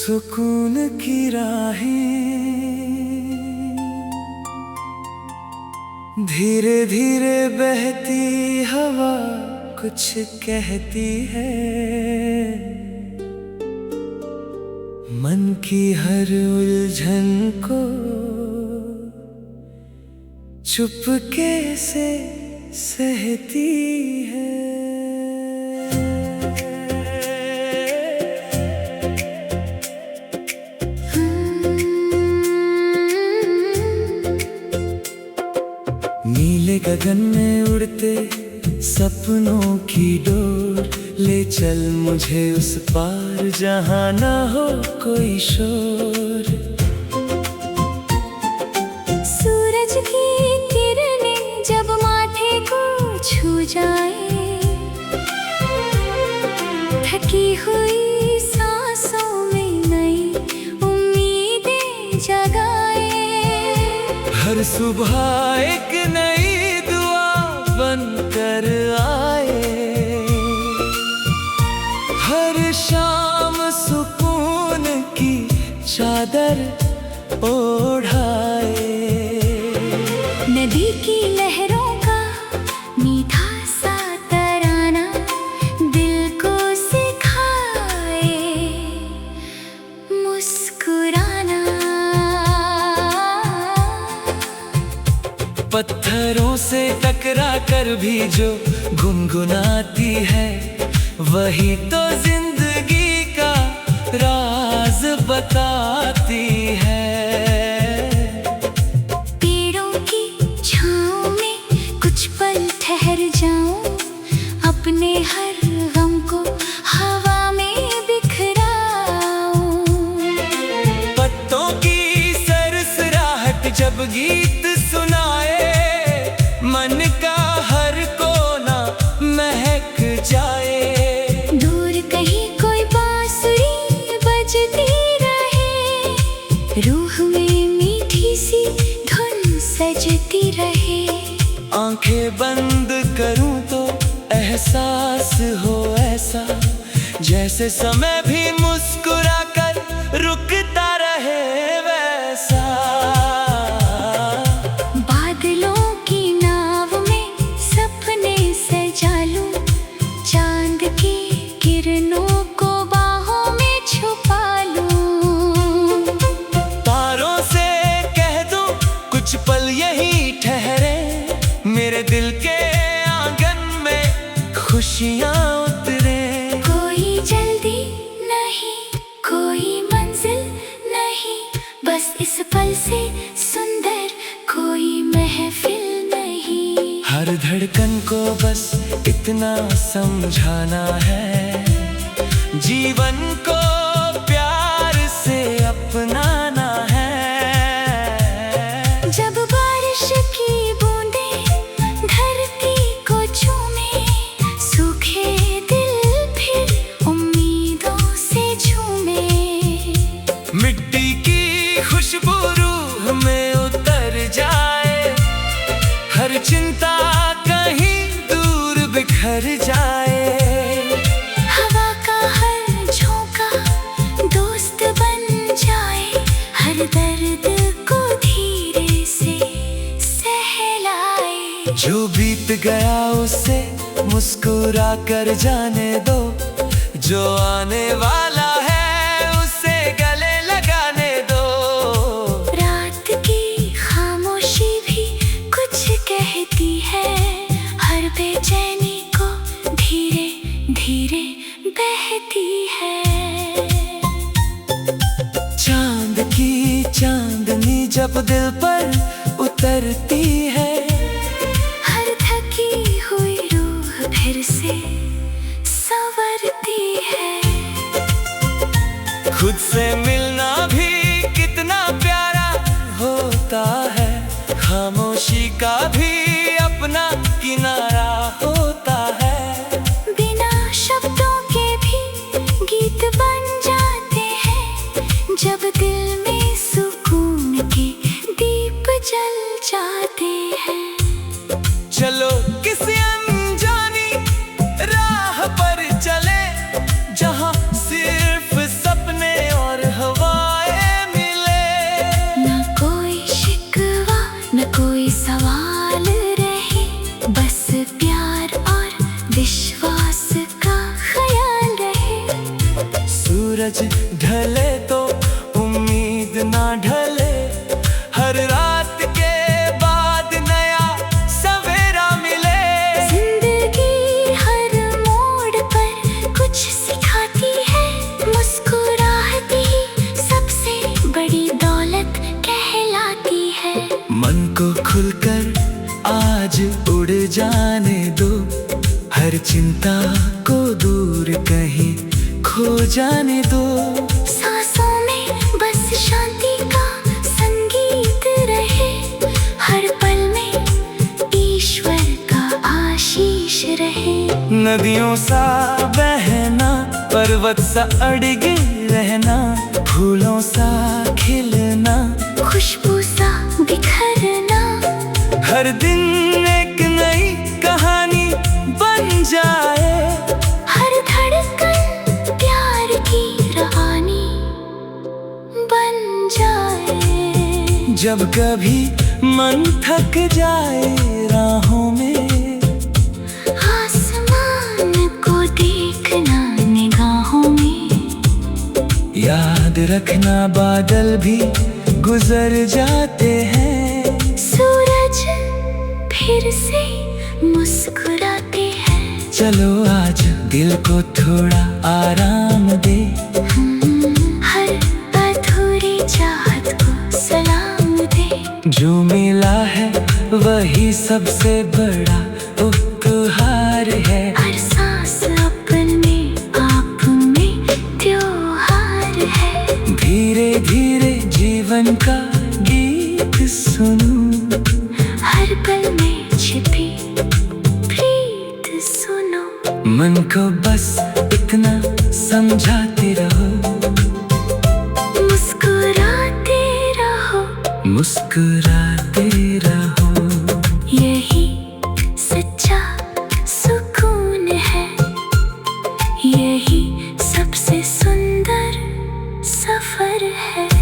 सुकून की राहें धीरे धीरे बहती हवा कुछ कहती है। मन की हर उलझन को चुपके से सहती है। नीले गगन में उड़ते सपनों की डोर ले चल मुझे उस पार जहाँ ना हो कोई शोर। सूरज की किरणें जब माथे को छू जाए, थकी हुई सांसों में नई उम्मीदें जगाए। हर सुबह एक नई दुआ बनकर आए, हर शाम सुकून की चादर ओढ़ाए। नदी की लहरों का मीठा सा तराना दिल को सिखाए मुस्कुराना। पत्थरों से टकरा कर भी जो गुनगुनाती है, वही तो जिंदगी का राज बताती है। पेड़ों की छाँव में कुछ पल ठहर जाऊं, अपने हर गम को हवा में बिखराऊं। पत्तों की सरसराहट जब गीत सुनाए, मन का हर कोना महक जाए। दूर कहीं कोई बांसुरी बजती रहे, रूह में मीठी सी धुन सजती रहे। आंखें बंद करूं तो एहसास हो ऐसा, जैसे समय भी मुस्कुरा कर रुकता रहे वैसा। बादलों की नाव में सपने सजा लूं, चांद की किरणों को बाहों में छुपा लूं। तारों से कह दूं कुछ पल यहीं ठहरे, मेरे दिल के आंगन में खुशियां उतरे। कोई जल्दी नहीं, कोई मंजिल नहीं, बस इस पल से सुंदर कोई महफिल नहीं। हर धड़कन को बस इतना समझाना है, जीवन को प्यार से अपनाना है। जब बारिश की बूंदें धरती को चूमे, सूखे दिल फिर उम्मीदों से झूमे। मिट्टी की खुशबू रूह में उतर जाए, हर चिंता कहीं दूर बिखर जाए। हवा का हर झोंका दोस्त बन जाए, हर दर्द को धीरे से सहलाए। जो बीत गया उसे मुस्कुरा कर जाने दो, जो आने वाला है उसे गले लगाने दो। रात की खामोशी भी कुछ कहती है, हर बेचैनी को धीरे धीरे बहती है। चांद की चांदनी जब दिल पर उतरती है, हर थकी हुई रूह फिर से संवरती है। खुद से मिलना भी कितना प्यारा होता है, खामोशी का भी अपना किनारा होता है। बिना शब्दों के भी गीत बन जाते हैं, जब दिल में सुकून के दीप जल जाते हैं। चलो किसी अनजानी विश्वास का ख्याल रहे। सूरज ढले तो उम्मीद ना ढले, हर रात के बाद नया सवेरा मिले। जिंदगी हर मोड़ पर कुछ सिखाती है, मुस्कुराहट ही सबसे बड़ी दौलत कहलाती है। मन को खुलकर आज उड़ जाने दो, हर चिंता को दूर कहीं खो जाने दो। सांसों में बस शांति का संगीत रहे, हर पल में ईश्वर का आशीष रहे। नदियों सा बहना, पर्वत सा अड़गे रहना, फूलों सा खिलना, खुशबू सा बिखरना, हर दिन एक नई कहानी बन जाए। हर धड़कन प्यार की रवानी बन जाए। जब कभी मन थक जाए राहों में, आसमान को देखना निगाहों में। याद रखना बादल भी गुजर जाते हैं। सूरज फिर से मुस्कुराते हैं। चलो आज दिल को थोड़ा आराम दे, हर अधूरी चाहत को सलाम दे। जो मिला है वही सबसे बड़ा उपहार है। हर सांस अपने आप में त्योहार है। धीरे धीरे जीवन का गीत सुनूं, हर पल में छिपी प्रीत सुनो। मन को बस इतना समझाते रहो, मुस्कुराते रहो, मुस्कुराते रहो। यही सच्चा सुकून है, यही सबसे सुंदर सफर है।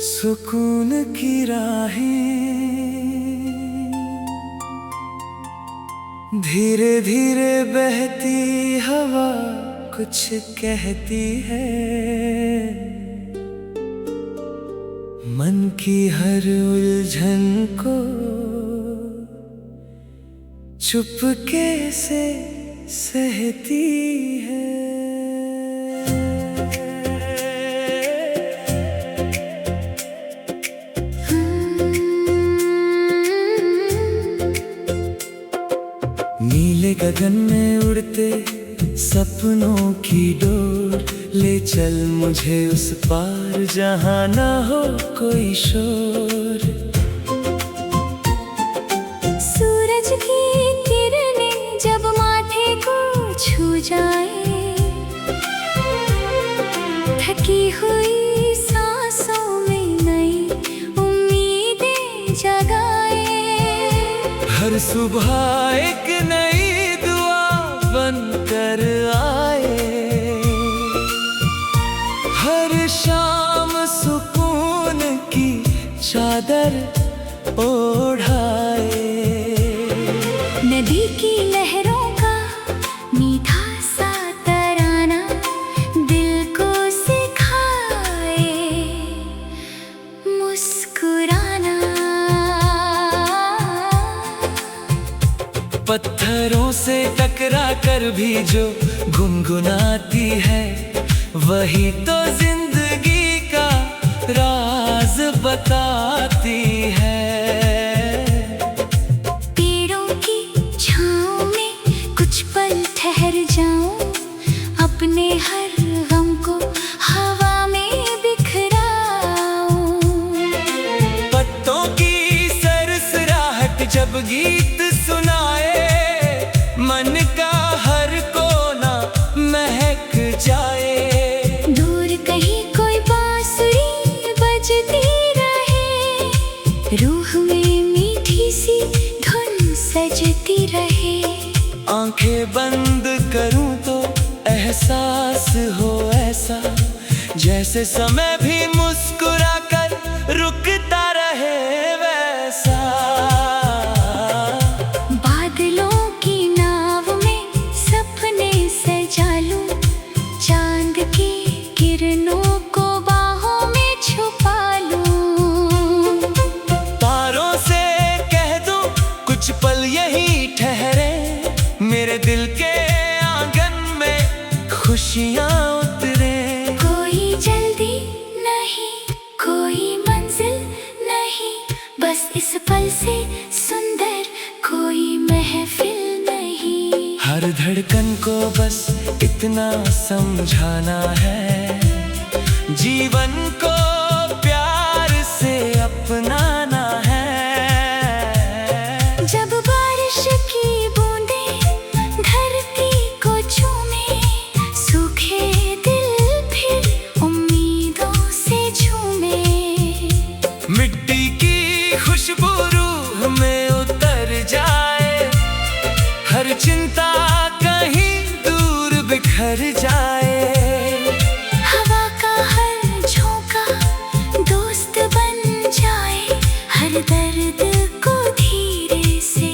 सुकून की राहें धीरे धीरे बहती हवा कुछ कहती है। मन की हर उलझन को चुपके से सहती है। नीले गगन में उड़ते सपनों की डोर, ले चल मुझे उस पार जहाँ ना हो कोई शोर। सूरज की किरणें जब माथे को छू जाए, थकी हुई सांसों में नई उम्मीदें जगाए। हर सुबह एक नई दुआ बनकर आए, हर शाम सुकून की चादर ओढ़ाए। नदी की लहरों का मीठा सा तराना दिल को सिखाए मुस्कुराना। पत्थरों से टकरा कर भी जो गुनगुनाती है, वही तो जिंदगी का राज बताती है। पेड़ों की छाँव में कुछ पल ठहर जाऊं, अपने हर गम को हवा में बिखराऊं। पत्तों की सरसराहट जब गीत सुनाए, मन का हर कोना महक जाए। दूर कहीं कोई बांसुरी बजती रहे, रूह में मीठी सी धुन सजती रहे। आंखें बंद करूं तो एहसास हो ऐसा, जैसे समय भी मुस्कुरा कर रुकता रहे वैसा। बादलों की नाव में सपने सजा लूं, चांद की किरणों को बाहों में छुपा लूं। तारों से कह दूं कुछ पल यहीं ठहरे, मेरे दिल के आंगन में खुशियाँ उतरे। कोई जल्दी नहीं, कोई मंजिल नहीं, बस इस पल से सुंदर कोई महफिल नहीं। हर धड़कन को बस इतना समझाना है, जीवन को प्यार से अपनाना है। जब बारिश की बूंदें धरती को चूमे, सूखे दिल फिर उम्मीदों से झूमे। मिट्टी की खुशबू रूह में उतर जाए, हर चिंता कहीं दूर बिखर जाए। हवा का हर झोंका दोस्त बन जाए, हर दर्द को धीरे से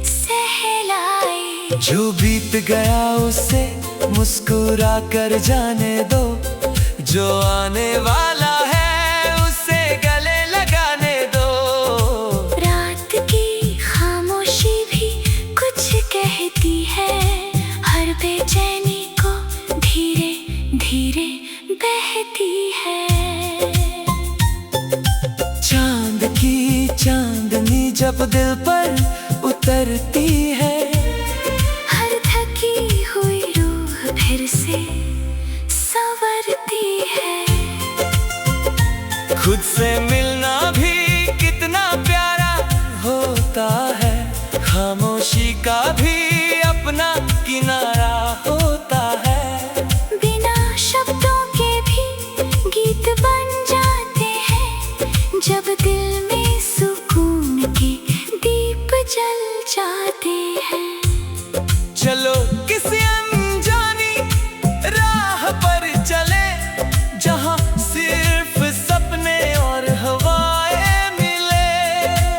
सहलाए। जो बीत गया उसे मुस्कुरा कर जाने दो, जो आने वाला है उसे गले लगाने दो। रात की खामोशी भी कुछ कहती है, हर बेचैनी को धीरे धीरे बहती है। चांद की चांदनी जब दिल पर उतरती है, हर थकी हुई रूह फिर से संवरती है। खुद से मिलना भी कितना प्यारा होता है, खामोशी का भी अपना किनारा होता है। बिना शब्दों के भी गीत बन जाते हैं, जब दिल में सुकून के दीप जल जाते हैं। चलो किसी अनजानी राह पर चले, जहाँ सिर्फ सपने और हवाएं मिले।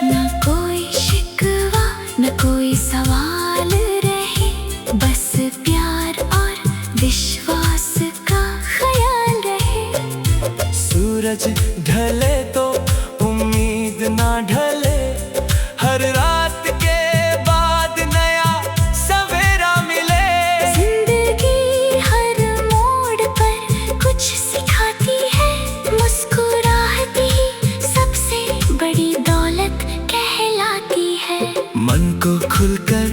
न कोई शिकवा न कोई सवाल रहे, बस प्यार और विश्वास का ख्याल रहे। सूरज ढले तो उम्मीद ना ढले, हर रात के बाद नया सवेरा मिले। जिंदगी हर मोड़ पर कुछ सिखाती है, मुस्कुराहट ही सबसे बड़ी दौलत कहलाती है। मन को खुलकर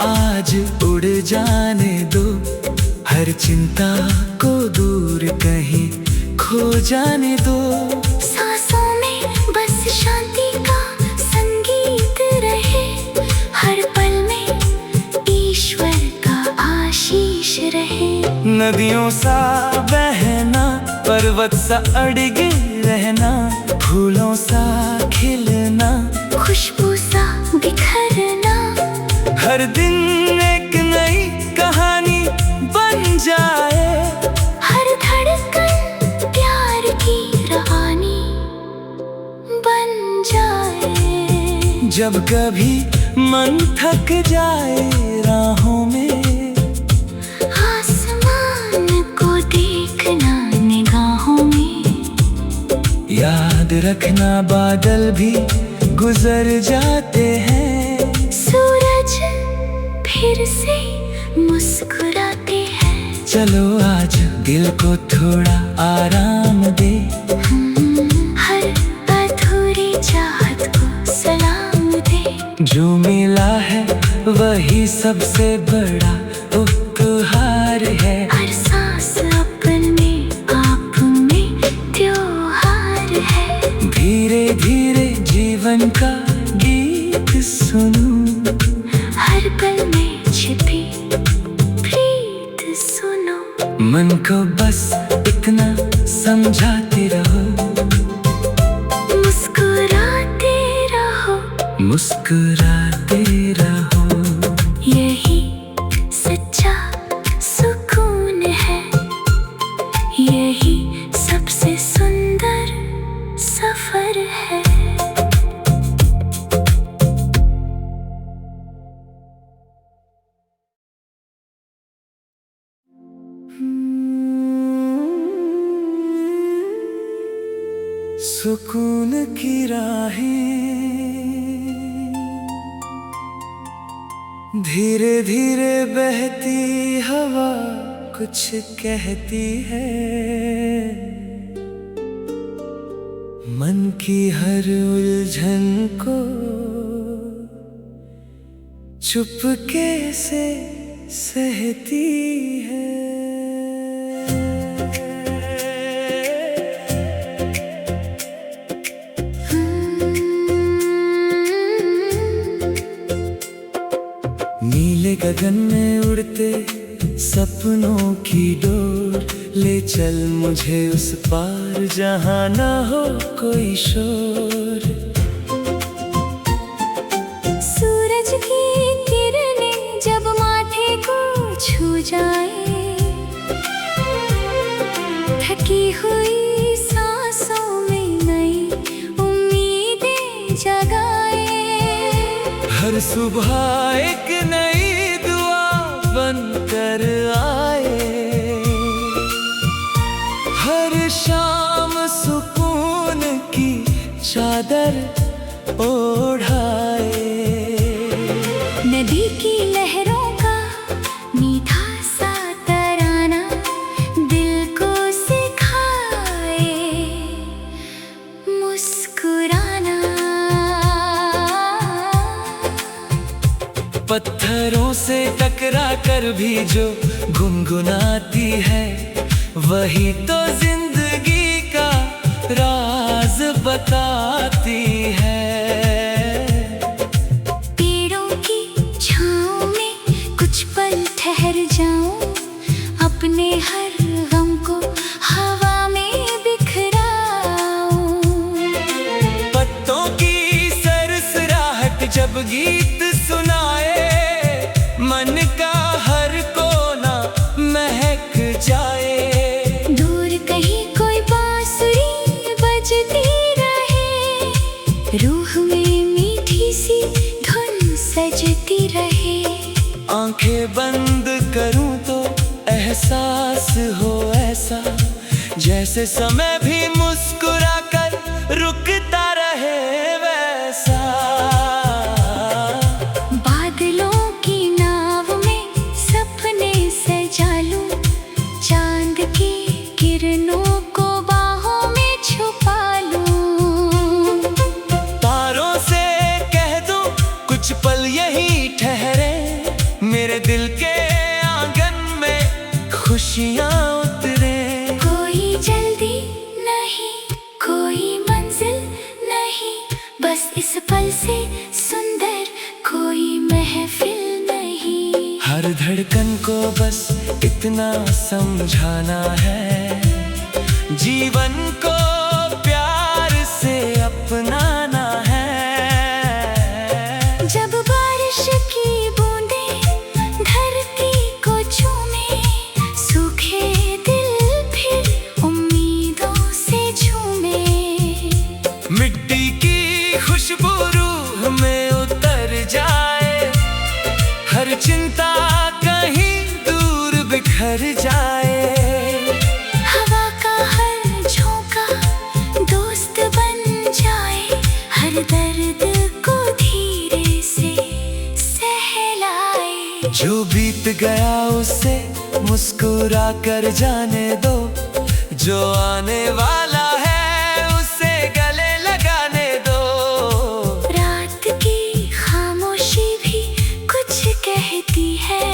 आज उड़ जाने दो, हर चिंता को दूर कहीं खो जाने दो। सांसों में बस शांति का संगीत रहे, हर पल में ईश्वर का आशीष रहे। नदियों सा बहना, पर्वत सा अड़गे रहना, फूलों सा खिलना, खुशबू सा बिखरना। हर दिन एक नई कहानी बन जाए, हर धड़कन प्यार की रवानी बन जाए। जब कभी मन थक जाए राहों में, आसमान को देखना निगाहों में। याद रखना बादल भी गुजर जाते हैं। सूरज फिर से मुस्कुराते हैं। चलो आज दिल को थोड़ा आराम दे, हर अधूरी चाहत को सलाम दे। जो मिला है वही सबसे बड़ा उपहार है। हर सांस अपन में आप में त्योहार है। धीरे धीरे जीवन का गीत सुनूं, हर पल में छिपी प्रीत सुनो। मन को बस इतना समझाते रहो, मुस्कुराते रहो, मुस्कुराते रहो। यही सच्चा सुकून सुकून की राहें धीरे धीरे बहती हवा कुछ कहती है। मन की हर उलझन को चुपके से सहती है। नीले गगन में उड़ते सपनों की डोर ले चल मुझे उस पार जहाँ ना हो कोई शोर। सूरज की किरणें जब माथे को छू जाए, थकी हुई सांसों में नई उम्मीदें जगाए। हर सुबह एक नई दुआ बनकर आए, हर शाम सुकून की चादर ओढ़ाए। नदी की लहरों का मीठा सा तराना दिल को सिखाए मुस्कुराना। पत्थरों से टकरा कर भी जो गुनगुनाती है, वही तो जिंदगी का राज बताती है। पेड़ों की छाँव में कुछ पल ठहर जाऊं, अपने हर गम को हवा में बिखराऊं। पत्तों की सरसराहट जब गीत सुनाए, मन का हर कोना महक जाए। दूर कहीं कोई बांसुरी बजती रहे, रूह में मीठी सी धुन सजती रहे। आंखें बंद करूं तो एहसास हो ऐसा, जैसे समय भी मुस्कुरा कर रुकता रहे वैसा। बादलों की नाव में सपने सजा लूं, चांद की किरणों को बाहों में छुपा लूं। तारों से कह दूं कुछ पल यहीं ठहरे, मेरे दिल के आंगन में खुशियां उतरे। कोई जल्दी नहीं, कोई मंजिल नहीं, बस इस पल से सुंदर कोई महफिल नहीं। हर धड़कन को बस इतना समझाना है, जीवन को प्यार से अपनाना है। जब बारिश की बूंदें धरती को चूमे, सूखे दिल फिर उम्मीदों से झूमे। मिट्टी की खुशबू रूह में उतर जाए, हर चिंता कहीं दूर बिखर जाए। हवा का हर झोंका दोस्त बन जाए, हर दर्द को धीरे से सहलाए। जो बीत गया उसे मुस्कुरा कर जाने दो, जो आने वाला है उसे गले लगाने दो। रात की खामोशी भी कुछ कहती है,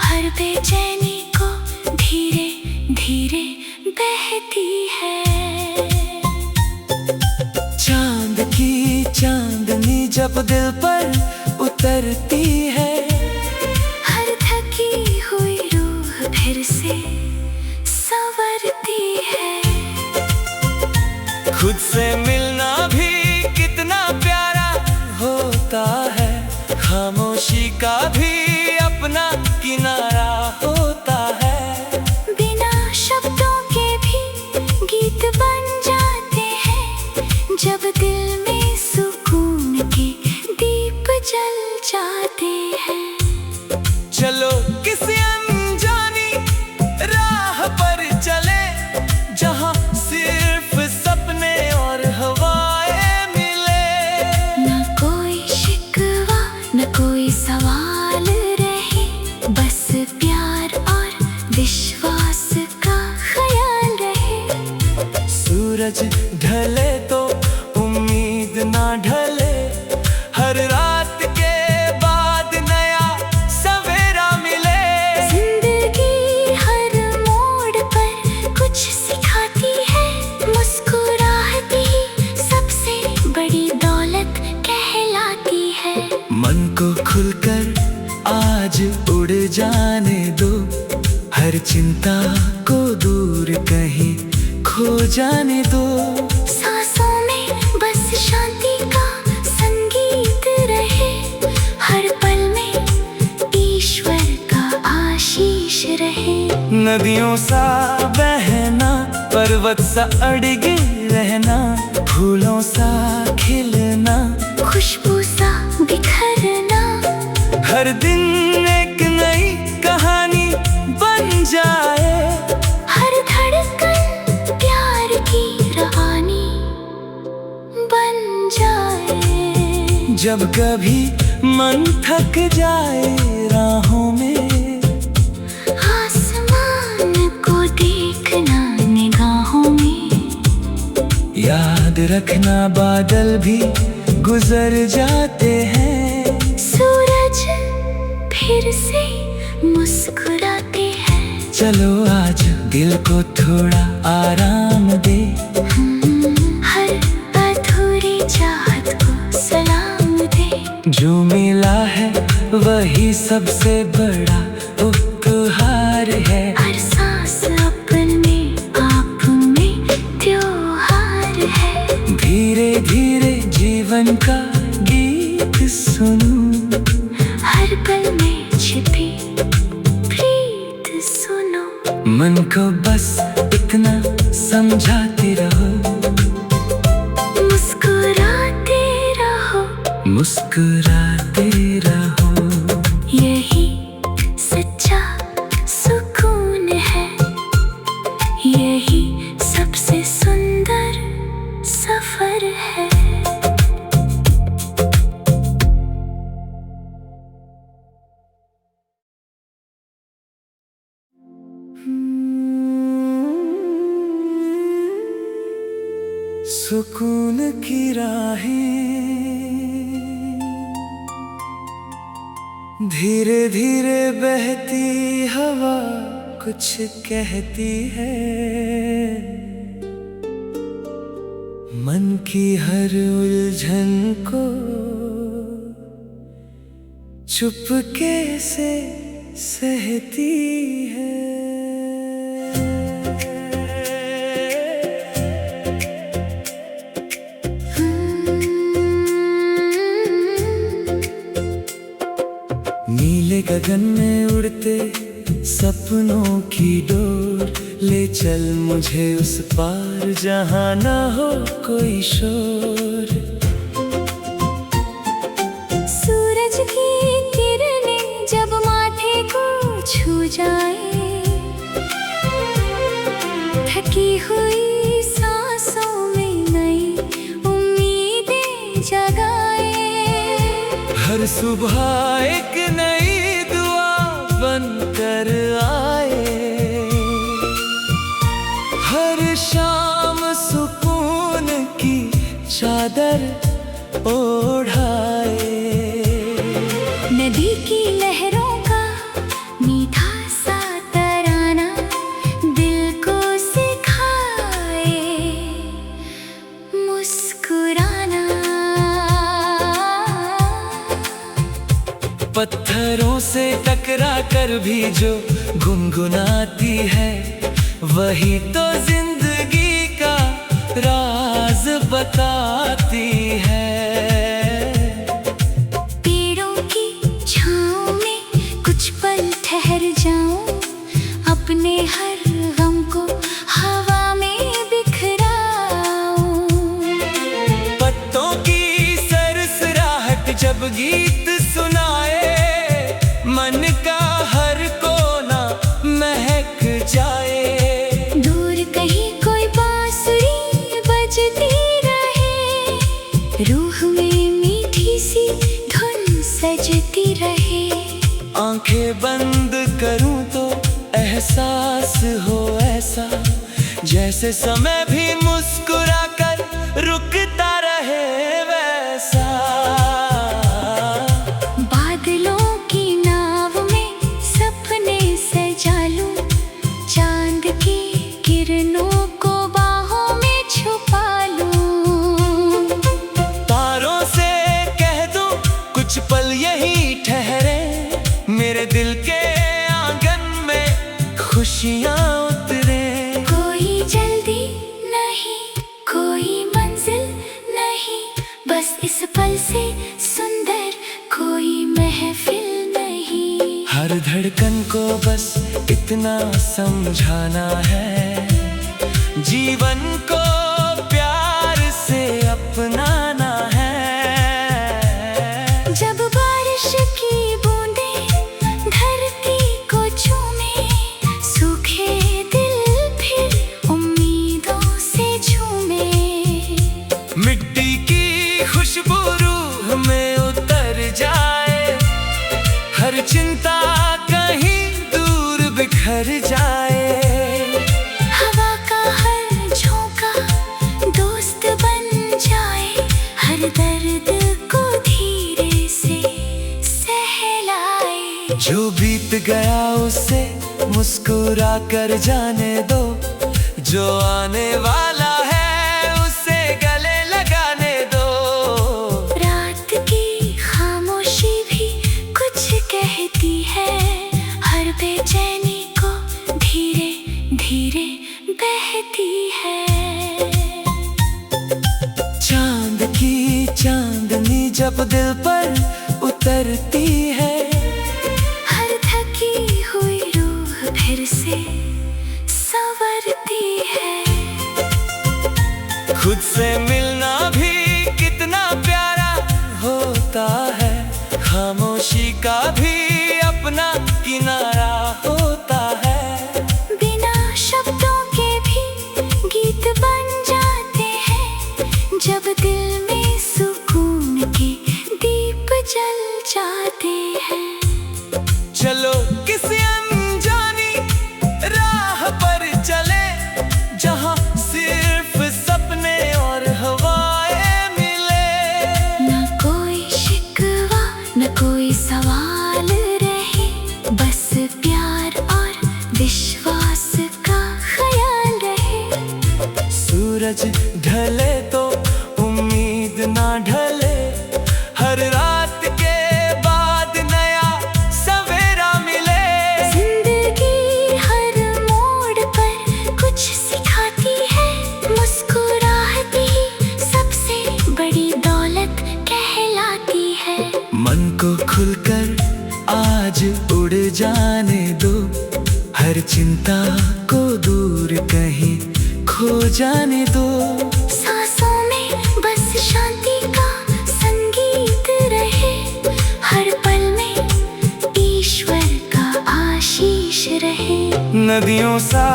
हर बेचैनी को धीरे धीरे बहती है। चांद की चांदनी जब दिल पर उतरती है, हर थकी हुई रूह फिर से संवरती है। खुद से मिलना भी कितना प्यारा होता है, खामोशी का भी अपना किनारा होता है। बिना शब्दों के भी गीत बन जाते हैं, जब दिल में सुकून के दीप जल जाते हैं। चलो किसी अनजानी राह पर चले, जहाँ सिर्फ सपने और सूरज ढले तो उम्मीद ना ढले, हर रात के बाद नया सवेरा मिले। जिंदगी हर मोड़ पर कुछ सिखाती है, मुस्कुराहट ही सबसे बड़ी दौलत कहलाती है। मन को खुलकर आज उड़ जाने दो, हर चिंता को दूर कहीं खो जाने दो। सांसों में बस शांति का संगीत रहे, हर पल में ईश्वर का आशीष रहे। नदियों सा बहना, पर्वत सा अड़गे रहना, फूलों सा खिलना, खुशबू सा बिखरना, हर दिन एक नई कहानी बन जाए। हर धड़कन प्यार की रवानी बन जाए। जब कभी मन थक जाए राहों में, आसमान को देखना निगाहों में। याद रखना बादल भी गुजर जाते हैं, सूरज फिर से मुस्कुराते हैं। चलो आज दिल को थोड़ा आराम दे, हर अधूरी चाहत को सलाम दे। जो मिला है वही सबसे बड़ा उपहार है। हर सांस अपन में आप में त्योहार है। धीरे धीरे जीवन का गीत सुनो, हर पल में छिपी प्रीत सुनो। मन को बस इतना समझाते रहो, मुस्कुराते रहो, मुस्कुराते रहो। यही सच्चा सुकून है, यही सबसे सुंदर सफर है। सुकून की राहें धीरे धीरे बहती हवा कुछ कहती है, मन की हर उलझन को चुपके से सहती है। नीले गगन में उड़ते सपनों की डोर, ले चल मुझे उस पार जहाँ ना हो कोई शोर। सूरज की किरणें जब माथे को छू जाए, थकी हुई सांसों में नई उम्मीदें जगाए। हर सुबह एक नई दुआ बनकर आए, हर शाम सुकून की चादर ओढ़ाए। नदी की लहरों का मीठा सा तराना दिल को सिखाए मुस्कुराना। पत्थरों से टकरा कर भी जो गुनगुनाती है, वही तो जिंदगी का राज बताती है। पेड़ों की छाँव में कुछ पल ठहर जाऊं, अपने हर गम को हवा में बिखराऊं। पत्तों की सरसराहट जब गीत सुनाए, मन का हर कोना महक जाए। दूर कहीं कोई बांसुरी बजती रहे, रूह में मीठी सी धुन सजती रहे। आंखें बंद करूं तो एहसास हो ऐसा, जैसे समय भी मुस्कुरा खुशियाँ उतरे। कोई जल्दी नहीं, कोई मंजिल नहीं, बस इस पल से सुंदर कोई महफिल नहीं। हर धड़कन को बस इतना समझाना है, जीवन को प्यार से अपनाना है। जब बारिश की बूंदें धरती को चूमे, सूखे दिल फिर उम्मीदों से झूमे। मिट्टी की खुशबू रूह में उतर जाए, हर चिंता कहीं दूर बिखर जाए। हवा का हर झोंका दोस्त बन जाए, हर दर्द को धीरे से सहलाए। जो बीत गया उसे मुस्कुरा कर जाने दो, जो आने वाला है उसे गले लगाने दो। रात की खामोशी भी कुछ कहती है, हर बेचैनी को धीरे धीरे बहती है। चांद की चांदनी जब दिल पर उतरती है, हर थकी हुई रूह फिर से संवरती है। खुद से मिलना भी कितना प्यारा होता है, खामोशी का भी अपना किनारा होता है। बिना शब्दों के भी गीत बन जाते हैं, जब दिल में सुकून के दीप जल जाते हैं। चलो किसी अनजानी राह पर चले, जहाँ सिर्फ सपने और हवाएं मिले। न कोई शिकवा न कोई सवाल रहे, बस प्यार और विश्वास का ख्याल रहे। सूरज ढले तो उम्मीद ना ढले, हर रात के बाद नया सवेरा मिले। जिंदगी हर मोड़ पर कुछ सिखाती है, मुस्कुराहट ही सबसे बड़ी दौलत कहलाती है। मन को खुलकर आज उड़ जाने दो, हर चिंता को दूर कहीं खो जाने दो। सांसों में बस शांति का संगीत रहे, हर पल में ईश्वर का आशीष रहे। नदियों सा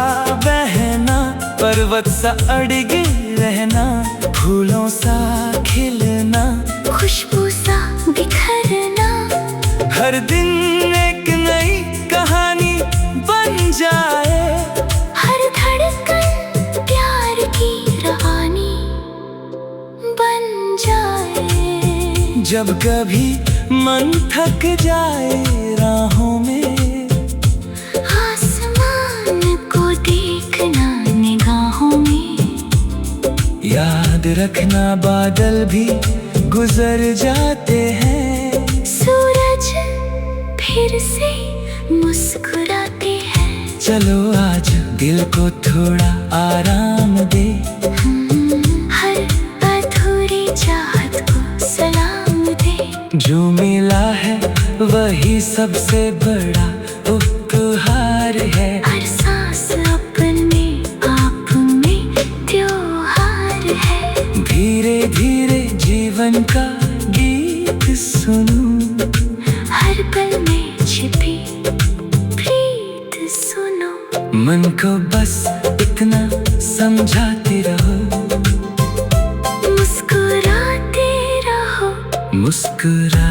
बहना, पर्वत सा अड़गे रहना, फूलों सा खिलना, खुशबू सा बिखरना, हर दिन एक नई कहानी बन जाए। हर धड़कन प्यार की रवानी बन जाए। जब कभी मन थक जाए राहों में, आसमान को देखना निगाहों में। याद रखना बादल भी गुजर जाते हैं। सूरज फिर से मुस्कुराते हैं। चलो आज दिल को थोड़ा आराम दे, हर अधूरी चाहत को सलाम दे। जो मिला है वही सबसे बड़ा उपहार है। हर सांस अपने आप में त्योहार है। धीरे धीरे जीवन का गीत सुनूं, हर पल में छिपी प्रीत सुनो। मन को बस इतना समझाते रहो, मुस्कुराते रहो। मुस्कुरा